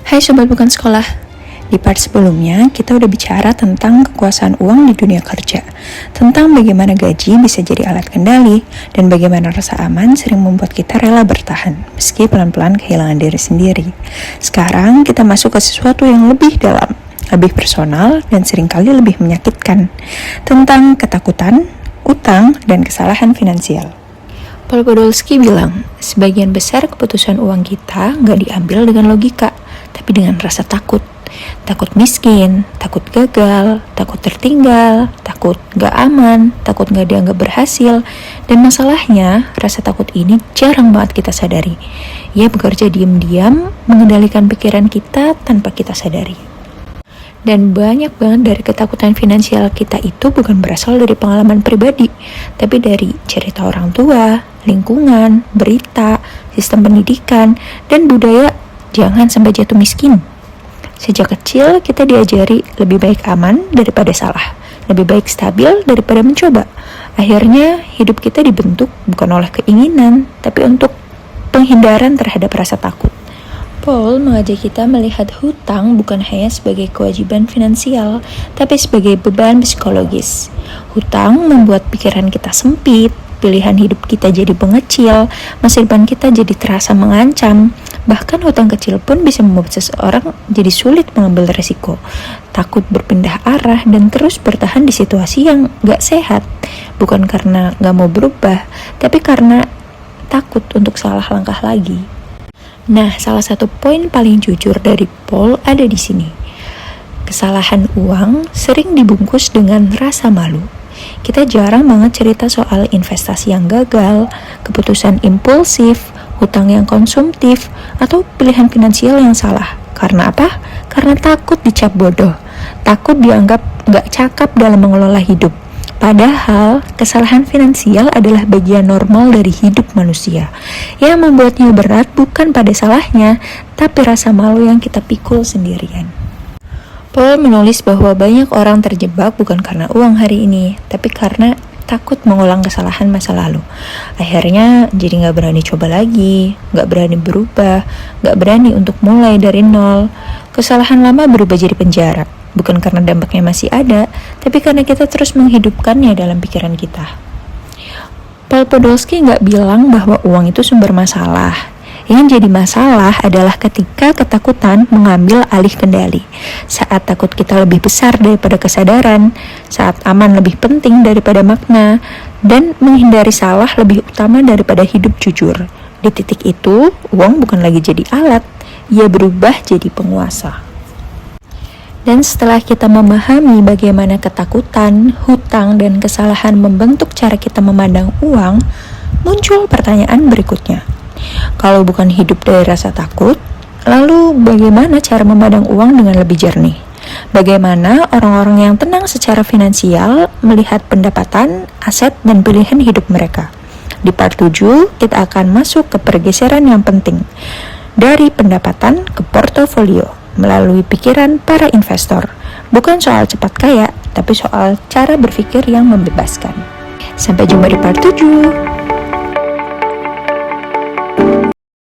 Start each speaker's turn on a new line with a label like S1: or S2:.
S1: Hai Sobat Bukan Sekolah, di part sebelumnya kita udah bicara tentang kekuasaan uang di dunia kerja, tentang bagaimana gaji bisa jadi alat kendali, dan bagaimana rasa aman sering membuat kita rela bertahan, meski pelan-pelan kehilangan diri sendiri. Sekarang kita masuk ke sesuatu yang lebih dalam, lebih personal, dan seringkali lebih menyakitkan, tentang ketakutan, utang, dan kesalahan finansial. Paul Podolsky bilang, sebagian besar keputusan uang kita nggak diambil dengan logika, tapi dengan rasa takut. Takut miskin, takut gagal, takut tertinggal, takut gak aman, takut gak dianggap berhasil. Dan masalahnya, rasa takut ini jarang banget kita sadari. Ia bekerja diam-diam, mengendalikan pikiran kita tanpa kita sadari. Dan banyak banget dari ketakutan finansial kita itu bukan berasal dari pengalaman pribadi, tapi dari cerita orang tua, lingkungan, berita, sistem pendidikan, dan budaya jangan sampai jatuh miskin. Sejak kecil kita diajari lebih baik aman daripada salah, lebih baik stabil daripada mencoba. Akhirnya hidup kita dibentuk bukan oleh keinginan, tapi untuk penghindaran terhadap rasa takut. Paul mengajak kita melihat hutang bukan hanya sebagai kewajiban finansial, tapi sebagai beban psikologis. Hutang membuat pikiran kita sempit, pilihan hidup kita jadi mengecil, masa depan kita jadi terasa mengancam. Bahkan hutang kecil pun bisa membuat seseorang jadi sulit mengambil resiko, takut berpindah arah, dan terus bertahan di situasi yang gak sehat. Bukan karena gak mau berubah, tapi karena takut untuk salah langkah lagi. Nah, salah satu poin paling jujur dari Paul ada di sini. Kesalahan uang sering dibungkus dengan rasa malu. Kita jarang banget cerita soal investasi yang gagal, keputusan impulsif, hutang yang konsumtif, atau pilihan finansial yang salah. Karena apa? Karena takut dicap bodoh, takut dianggap gak cakap dalam mengelola hidup. Padahal, kesalahan finansial adalah bagian normal dari hidup manusia. Yang membuatnya berat bukan pada salahnya, tapi rasa malu yang kita pikul sendirian. Paul menulis bahwa banyak orang terjebak bukan karena uang hari ini, tapi karena takut mengulang kesalahan masa lalu. Akhirnya jadi gak berani coba lagi, gak berani berubah, gak berani untuk mulai dari nol. Kesalahan lama berubah jadi penjara, bukan karena dampaknya masih ada, tapi karena kita terus menghidupkannya dalam pikiran kita. Paul Podolsky gak bilang bahwa uang itu sumber masalah. Yang jadi masalah adalah ketika ketakutan mengambil alih kendali. Saat takut kita lebih besar daripada kesadaran, saat aman lebih penting daripada makna, dan menghindari salah lebih utama daripada hidup jujur. Di titik itu, uang bukan lagi jadi alat, ia berubah jadi penguasa. Dan setelah kita memahami bagaimana ketakutan, hutang, dan kesalahan membentuk cara kita memandang uang, muncul pertanyaan berikutnya. Kalau bukan hidup dari rasa takut, lalu bagaimana cara memandang uang dengan lebih jernih? Bagaimana orang-orang yang tenang secara finansial melihat pendapatan, aset, dan pilihan hidup mereka? Di part 7, kita akan masuk ke pergeseran yang penting. Dari pendapatan ke portofolio, melalui pikiran para investor. Bukan soal cepat kaya, tapi soal cara berpikir yang membebaskan. Sampai jumpa di part 7.